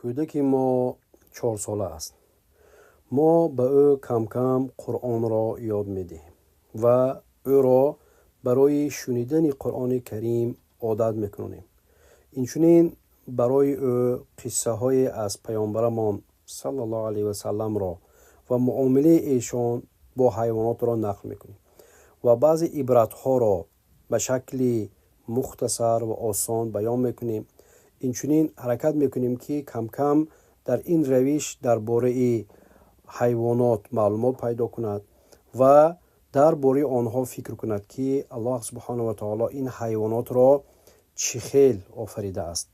کودک ما 4 ساله است. ما به او کم کم قرآن را یاد میدهیم و او را برای شنیدن قرآن کریم عادت میکنیم. اینچنین برای او قصه های از پیامبرمان صلی الله علیه و سلم را و معامله ایشان با حیوانات را نقل میکنیم و بعضی عبرت ها را به شکل مختصر و آسان بیان میکنیم. اینچنین حرکت میکنیم که کم کم در این روش درباره حیوانات معلومات پیدا کند و درباره آنها فکر کند که الله سبحانه و تعالی این حیوانات را چه خیل آفریده است.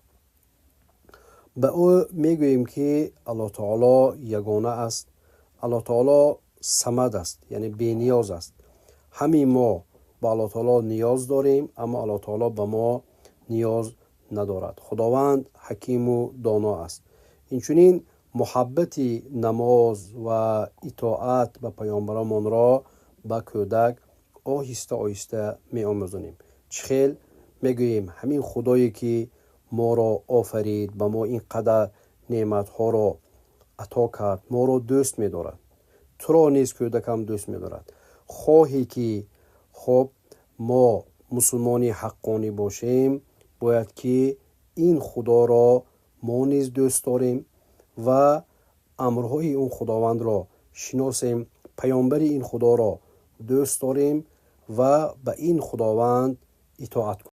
به او میگوییم که الله تعالی یگانه است، الله تعالی صمد است، یعنی بی نیاز است. همین ما به الله تعالی نیاز داریم، اما الله تعالی به ما نیاز ندارد. خداوند حکیم و دانا است. اینچنین محبت نماز و اطاعت به پیامبرمان را به کودک آهسته آهسته می آموزانیم. چخیل میگوییم همین خدایی که ما را آفرید، به ما این قدر نعمت ها را عطا کرد، ما را دوست می دارد. تو را نیز کودک هم دوست می دارد. خواهی که خب ما مسلمانی حقانی باشیم، باید که این خدا را ما نیز دوست داریم و امرهای اون خداوند را شناسیم، پیامبر این خدا را دوست داریم و به این خداوند اطاعت کنیم.